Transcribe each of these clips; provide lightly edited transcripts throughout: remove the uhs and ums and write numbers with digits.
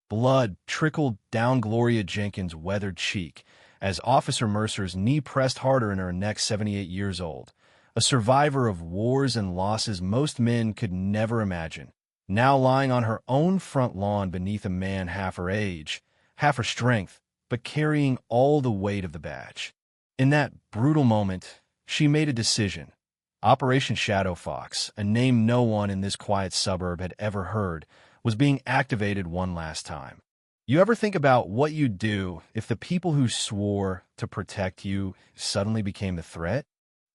Blood trickled down Gloria Jenkins' weathered cheek as Officer Mercer's knee pressed harder in her neck. 78 years old, a survivor of wars and losses most men could never imagine, now lying on her own front lawn beneath a man half her age, half her strength, but carrying all the weight of the badge. In that brutal moment, she made a decision. Operation Shadow Fox, a name no one in this quiet suburb had ever heard, was being activated one last time. You ever think about what you'd do if the people who swore to protect you suddenly became the threat?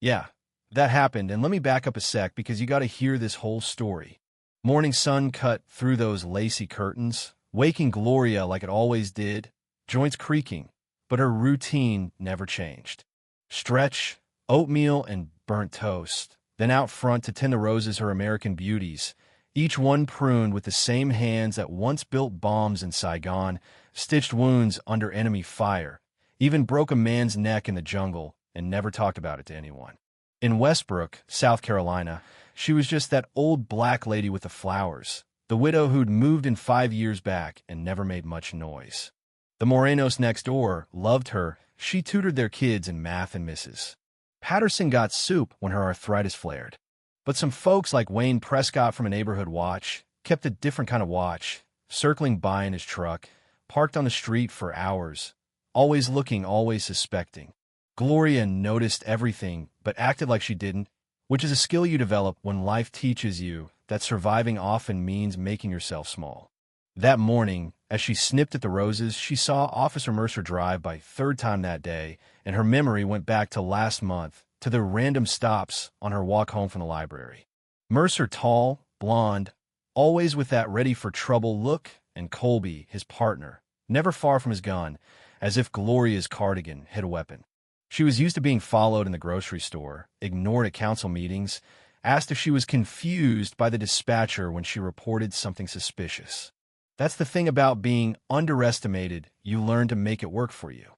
Yeah, that happened, and let me back up a sec because you gotta hear this whole story. Morning sun cut through those lacy curtains, waking Gloria like it always did, joints creaking, but her routine never changed. Stretch, oatmeal, and burnt toast, then out front to tend the roses, her American beauties, each one pruned with the same hands that once built bombs in Saigon, stitched wounds under enemy fire, even broke a man's neck in the jungle, and never talked about it to anyone. In Westbrook, South Carolina, she was just that old black lady with the flowers, the widow who'd moved in 5 years back and never made much noise. The Morenos next door loved her. She tutored their kids in math and Mrs. Patterson got soup when her arthritis flared. But some folks like Wayne Prescott from a neighborhood watch kept a different kind of watch, circling by in his truck, parked on the street for hours, always looking, always suspecting. Gloria noticed everything, but acted like she didn't, which is a skill you develop when life teaches you that surviving often means making yourself small. That morning, as she snipped at the roses, she saw Officer Mercer drive by third time that day, and her memory went back to last month, to the random stops on her walk home from the library. Mercer, tall, blonde, always with that ready-for-trouble look, and Colby, his partner, never far from his gun, as if Gloria's cardigan hid a weapon. She was used to being followed in the grocery store, ignored at council meetings, asked if she was confused by the dispatcher when she reported something suspicious. That's the thing about being underestimated, you learn to make it work for you.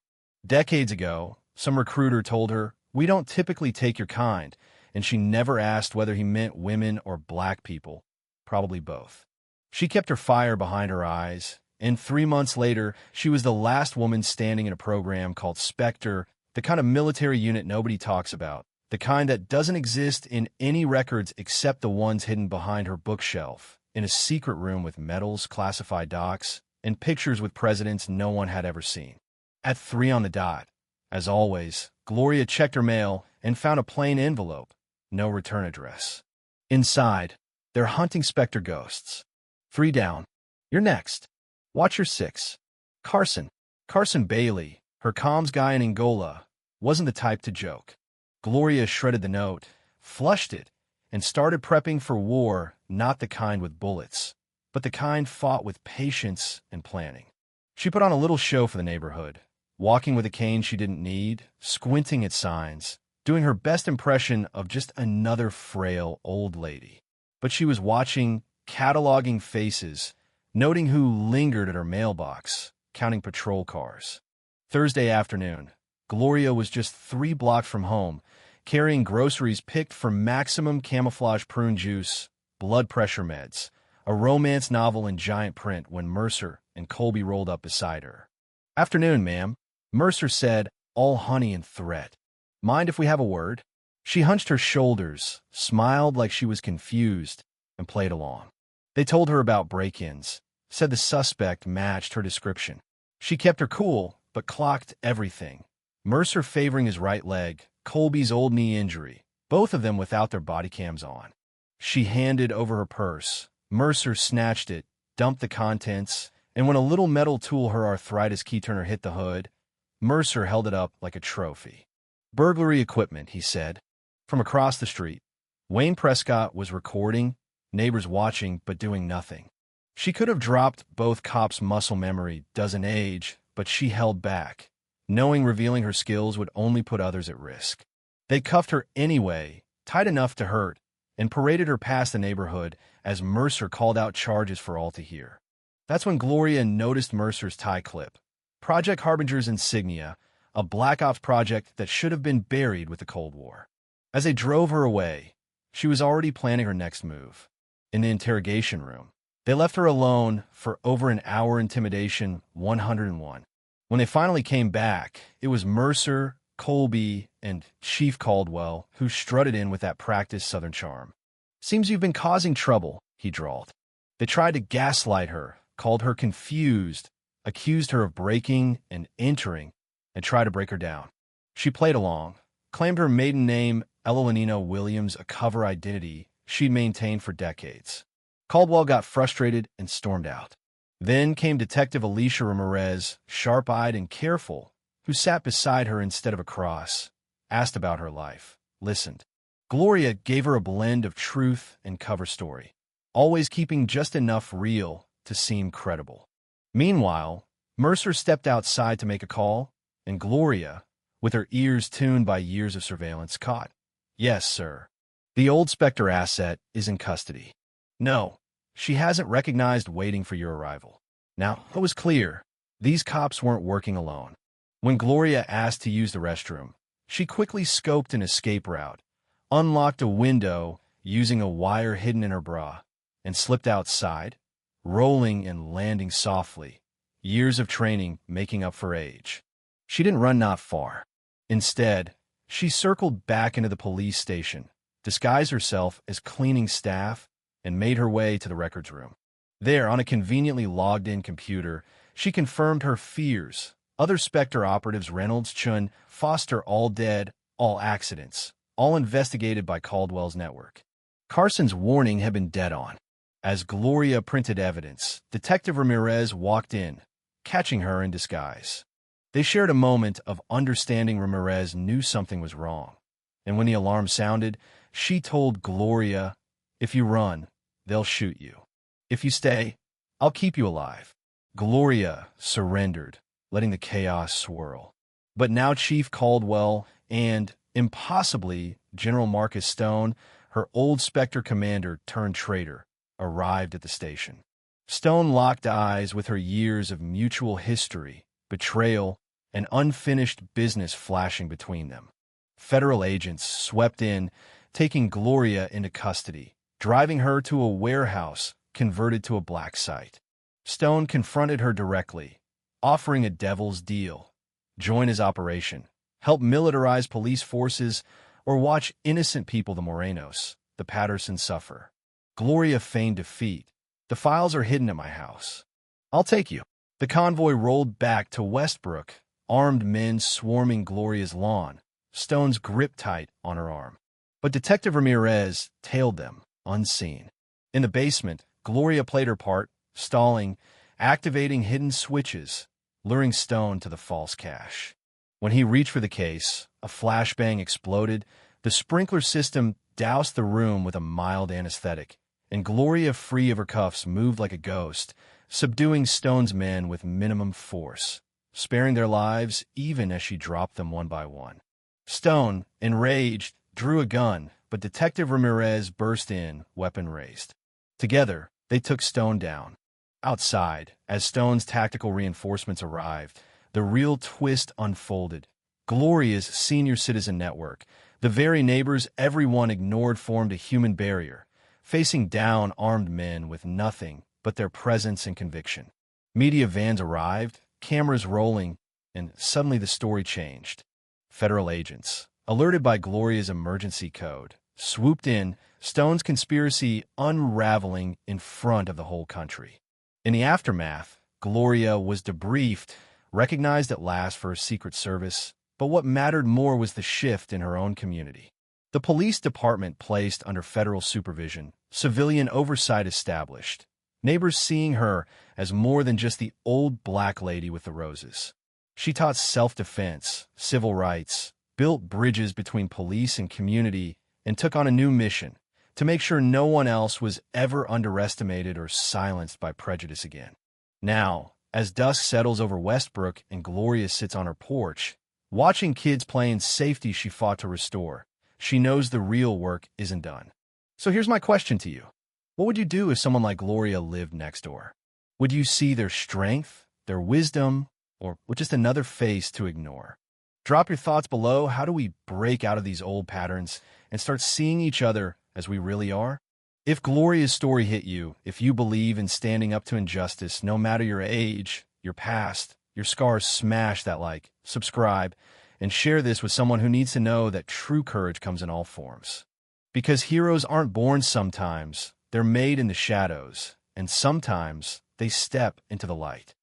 Decades ago, some recruiter told her, "We don't typically take your kind," and she never asked whether he meant women or black people, probably both. She kept her fire behind her eyes, and 3 months later, she was the last woman standing in a program called Spectre, the kind of military unit nobody talks about, the kind that doesn't exist in any records except the ones hidden behind her bookshelf, in a secret room with medals, classified docs, and pictures with presidents no one had ever seen. At 3 on the dot, as always, Gloria checked her mail and found a plain envelope, no return address. Inside, they're hunting Spectre ghosts. 3 down. You're next. Watch your 6. Carson. Carson Bailey, her comms guy in Angola, wasn't the type to joke. Gloria shredded the note, flushed it, and started prepping for war, not the kind with bullets, but the kind fought with patience and planning. She put on a little show for the neighborhood, walking with a cane she didn't need, squinting at signs, doing her best impression of just another frail old lady. But she was watching, cataloging faces, noting who lingered at her mailbox, counting patrol cars. Thursday afternoon, Gloria was just 3 blocks from home, carrying groceries picked for maximum camouflage prune juice, blood pressure meds, a romance novel in giant print when Mercer and Colby rolled up beside her. "Afternoon, ma'am," Mercer said, all honey and threat. "Mind if we have a word?" She hunched her shoulders, smiled like she was confused, and played along. They told her about break-ins, said the suspect matched her description. She kept her cool, but clocked everything. Mercer favoring his right leg, Colby's old knee injury, both of them without their body cams on. She handed over her purse. Mercer snatched it, dumped the contents, and when a little metal tool her arthritis key-turner hit the hood, Mercer held it up like a trophy. "Burglary equipment," he said. From across the street, Wayne Prescott was recording, neighbors watching but doing nothing. She could have dropped both cops' muscle memory doesn't age, but she held back, knowing revealing her skills would only put others at risk. They cuffed her anyway, tight enough to hurt, and paraded her past the neighborhood as Mercer called out charges for all to hear. That's when Gloria noticed Mercer's tie clip. Project Harbinger's insignia, a Black Ops project that should have been buried with the Cold War. As they drove her away, she was already planning her next move. In the interrogation room, They left her alone for over an hour. Intimidation 101. When they finally came back, it was Mercer, Colby, and Chief Caldwell who strutted in with that practiced Southern charm. "Seems you've been causing trouble," he drawled. They tried to gaslight her, called her confused, accused her of breaking and entering, and tried to break her down. She played along, claimed her maiden name, Elenina Williams, a cover identity she'd maintained for decades. Caldwell got frustrated and stormed out. Then came Detective Alicia Ramirez, sharp-eyed and careful, who sat beside her instead of across, asked about her life, listened. Gloria gave her a blend of truth and cover story, always keeping just enough real to seem credible. Meanwhile, Mercer stepped outside to make a call, and Gloria, with her ears tuned by years of surveillance, caught. "Yes, sir. The old Spectre asset is in custody." "No, she hasn't recognized waiting for your arrival." Now, it was clear. These cops weren't working alone. When Gloria asked to use the restroom, she quickly scoped an escape route, unlocked a window using a wire hidden in her bra, and slipped outside, rolling and landing softly, years of training making up for age. She didn't run not far. Instead, she circled back into the police station, disguised herself as cleaning staff, and made her way to the records room. There, on a conveniently logged-in computer, she confirmed her fears. Other Spectre operatives, Reynolds, Chun, Foster, all dead, all accidents, all investigated by Caldwell's network. Carson's warning had been dead on. As Gloria printed evidence, Detective Ramirez walked in, catching her in disguise. They shared a moment of understanding. Ramirez knew something was wrong, and when the alarm sounded, she told Gloria, "If you run, they'll shoot you. If you stay, I'll keep you alive." Gloria surrendered, letting the chaos swirl. But now Chief Caldwell and, impossibly, General Marcus Stone, her old Spectre commander turned traitor, arrived at the station. Stone locked eyes with her years of mutual history, betrayal, and unfinished business flashing between them. Federal agents swept in, taking Gloria into custody, driving her to a warehouse converted to a black site. Stone confronted her directly, offering a devil's deal: join his operation, help militarize police forces, or watch innocent people, the Morenos, the Pattersons, suffer. Gloria feigned defeat. "The files are hidden at my house. I'll take you." The convoy rolled back to Westbrook, armed men swarming Gloria's lawn, Stone's grip tight on her arm. But Detective Ramirez tailed them, unseen. In the basement, Gloria played her part, stalling, activating hidden switches, luring Stone to the false cache. When he reached for the case, a flashbang exploded. The sprinkler system doused the room with a mild anesthetic, and Gloria, free of her cuffs, moved like a ghost, subduing Stone's men with minimum force, sparing their lives even as she dropped them one by one. Stone, enraged, drew a gun, but Detective Ramirez burst in, weapon raised. Together, they took Stone down. Outside, as Stone's tactical reinforcements arrived, the real twist unfolded. Gloria's senior citizen network, the very neighbors everyone ignored, formed a human barrier, facing down armed men with nothing but their presence and conviction. Media vans arrived, cameras rolling, and suddenly the story changed. Federal agents, alerted by Gloria's emergency code, swooped in, Stone's conspiracy unraveling in front of the whole country. In the aftermath, Gloria was debriefed, recognized at last for her Secret Service, but what mattered more was the shift in her own community. The police department placed under federal supervision, civilian oversight established, neighbors seeing her as more than just the old black lady with the roses. She taught self-defense, civil rights, built bridges between police and community, and took on a new mission: to make sure no one else was ever underestimated or silenced by prejudice again. Now, as dusk settles over Westbrook and Gloria sits on her porch, watching kids play in safety she fought to restore, she knows the real work isn't done. So here's my question to you. What would you do if someone like Gloria lived next door? Would you see their strength, their wisdom, or with just another face to ignore? Drop your thoughts below. How do we break out of these old patterns and start seeing each other as we really are? If Gloria's story hit you, if you believe in standing up to injustice, no matter your age, your past, your scars, smash that like, subscribe, and share this with someone who needs to know that true courage comes in all forms. Because heroes aren't born sometimes, they're made in the shadows, and sometimes they step into the light.